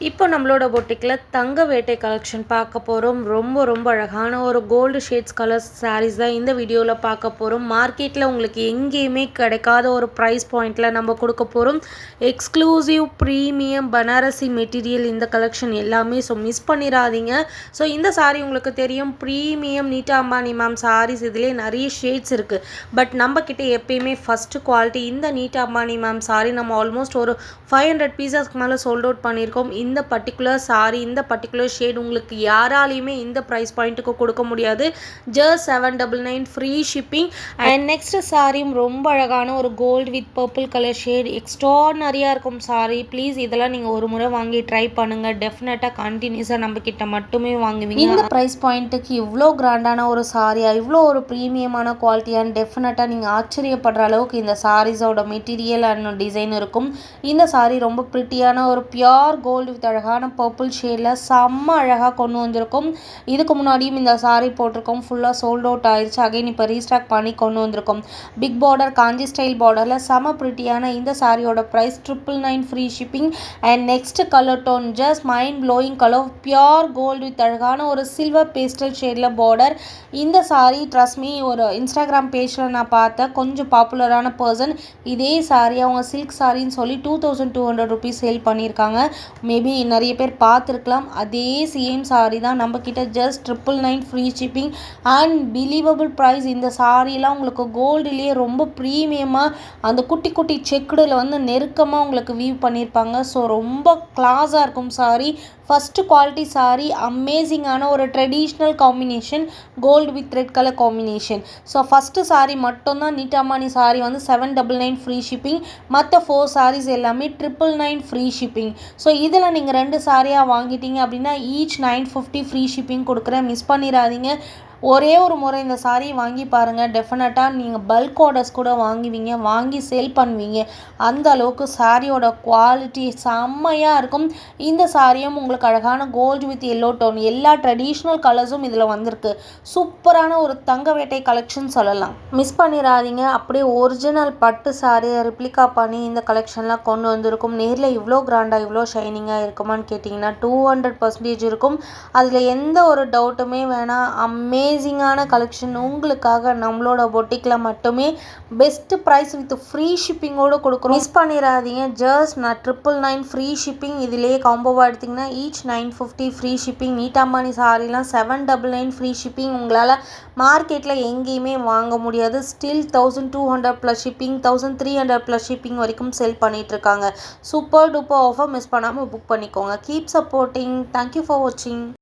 இப்போ நம்மளோட பொட்டிக்கில் தங்க வேட்டை கலெக்ஷன் பார்க்க போகிறோம். ரொம்ப அழகான ஒரு கோல்டு ஷேட்ஸ் கலர்ஸ் சாரீஸ் தான் இந்த வீடியோவில் பார்க்க போகிறோம். மார்க்கெட்டில் உங்களுக்கு எங்கேயுமே கிடைக்காத ஒரு ப்ரைஸ் பாயிண்டில் நம்ம கொடுக்க போகிறோம். எக்ஸ்க்ளூசிவ் ப்ரீமியம் பனாரசி மெட்டீரியல் இந்த கலெக்ஷன் எல்லாமே. ஸோ மிஸ் பண்ணிடாதீங்க. ஸோ இந்த சாரீ உங்களுக்கு தெரியும், ப்ரீமியம் நீட்டா அம்பானி மேம் சாரீஸ். இதிலே நிறைய ஷேட்ஸ் இருக்குது. பட் நம்மக்கிட்ட எப்பயுமே ஃபஸ்ட்டு குவாலிட்டி இந்த நீட்டா அம்பானி மேம் சாரீ நம்ம ஆல்மோஸ்ட் ஒரு 500 பீசஸ்க்கு மேலே சோல்ட் அவுட் பண்ணியிருக்கோம். இந்த பர்டிகுலர் சாரீ, இந்த பர்டிகுலர் ஷேட் உங்களுக்கு யாராலையுமே இந்த ப்ரைஸ் பாயிண்ட்டுக்கு கொடுக்க முடியாது. Just 799 free shipping. And next சாரியும் ரொம்ப அழகான ஒரு gold with purple colour shade. எக்ஸ்ட்ரானரியாக இருக்கும் சாரீ. ப்ளீஸ் இதெல்லாம் நீங்கள் ஒரு முறை வாங்கி ட்ரை பண்ணுங்கள். டெஃபினட்டாக கண்டினியூஸாக நம்ம கிட்ட மட்டுமே வாங்குவீங்க. இந்த ப்ரைஸ் பாயிண்ட்டுக்கு இவ்வளோ கிராண்டான ஒரு சாரியா, இவ்வளோ ஒரு ப்ரீமியமான குவாலிட்டியான்னு டெஃபினட்டாக நீங்கள் ஆச்சரியப்படுற அளவுக்கு இந்த சாரீஸோட மெட்டீரியல் அண்ட் டிசைன் இருக்கும். இந்த சாரீ ரொம்ப ப்ரிட்டியான ஒரு பியோர் கோல்டு வித் அழகான பர்பிள் ஷேடில் செம்ம அழகாக கொண்டு வந்திருக்கும். இதுக்கு முன்னாடியும் இந்த சாரீ போட்டிருக்கோம், ஃபுல்லாக சோல்ட் அவுட் ஆயிடுச்சு. அகைன் இப்போ ரீஸ்டாக் பண்ணி கொண்டு வந்திருக்கோம். பிக் பார்டர் காஞ்சி ஸ்டைல் பார்டரில் செம்ம ப்ரிட்டியான இந்த சாரியோட price 999 free shipping. And next colour tone just mind blowing colour, pure gold with அழகான ஒரு சில்வர் பேஸ்டல் ஷேடில் பார்டர். இந்த சாரீ ட்ரஸ்ட் மீ, ஒரு இன்ஸ்டாகிராம் பேஜில் நான் பார்த்தேன் கொஞ்சம் பாப்புலரான பர்சன் இதே சாரீ அவங்க சில்க் சாரின்னு சொல்லி 2200 ருபீஸ் சேல் பண்ணியிருக்காங்க. மேபி நிறைய பேர் பார்த்துருக்கலாம். அதே சேம் சாரீ தான் நம்மக்கிட்ட. Just 999 free shipping and believable price. இந்த சாரீலாம் உங்களுக்கு கோல்டுலேயே ரொம்ப ப்ரீமியமாக அந்த குட்டி குட்டி செக்குடில் வந்து நெருக்கமாக உங்களுக்கு வீவ் பண்ணியிருப்பாங்க. ஸோ ரொம்ப கிளாஸாக இருக்கும் சாரீ. ஃபஸ்ட்டு குவாலிட்டி சாரீ, அமேசிங்கான ஒரு traditional combination, gold with red colour combination. So first sari மட்டும்தான் நீட்டாமானி சாரீ வந்து 799 ஃப்ரீ ஷிப்பிங். மற்ற 4 சாரீஸ் எல்லாமே 999 ஃப்ரீ ஷிப்பிங். ஸோ இதில் நீங்கள் 2 சாரியாக வாங்கிட்டீங்க அப்படின்னா ஈச் 950 ஃப்ரீ ஷிப்பிங் கொடுக்குறேன். மிஸ் பண்ணிடாதீங்க. ஒரே ஒரு முறை இந்த சாரீ வாங்கி பாருங்கள். டெஃபினட்டாக நீங்கள் பல்க் ஆர்டர்ஸ் கூட வாங்குவீங்க, வாங்கி சேல் பண்ணுவீங்க. அந்த அளவுக்கு சாரியோட குவாலிட்டி செம்மையாக இருக்கும். இந்த சாரியும் உங்களுக்கு அழகான கோல்டு வித் எல்லோ டோன், எல்லா ட்ரெடிஷ்னல் கலர்ஸும் இதில் வந்திருக்கு. சூப்பரான ஒரு தங்க வேட்டை கலெக்ஷன் சொல்லலாம். மிஸ் பண்ணிடாதீங்க. அப்படியே ஒரிஜினல் பட்டு சாரியை ரிப்ளிகா பண்ணி இந்த கலெக்ஷன்லாம் கொண்டு வந்திருக்கும். நேரில் இவ்வளோ கிராண்டாக இவ்வளோ ஷைனிங்காக இருக்குமான்னு கேட்டிங்கன்னா 200% இருக்கும். அதில் எந்த ஒரு டவுட்டுமே வேணாம். அமேசிங்கான கலெக்ஷன் உங்களுக்காக நம்மளோட பொட்டிக்கில் மட்டுமே. பெஸ்ட் ப்ரைஸ் வித் ஃப்ரீ ஷிப்பிங்கோடு கொடுக்குறோம். மிஸ் பண்ணிடாதீங்க. ஜஸ்ட் நான் 999 ஃப்ரீ ஷிப்பிங். இதிலே காம்போவாக எடுத்திங்கன்னா ஈச் 950 ஃப்ரீ ஷிப்பிங். நீட்டாமானி சாரிலாம் 799 ஃப்ரீ ஷிப்பிங். உங்களால் மார்க்கெட்டில் எங்கேயுமே வாங்க முடியாது. Still 1200 plus shipping, 1300 plus shipping வரைக்கும் செல் பண்ணிகிட்ருக்காங்க. Super duper offer. மிஸ் பண்ணாமல் புக் பண்ணிக்கோங்க. Keep supporting. தேங்க்யூ ஃபார் வாட்சிங்.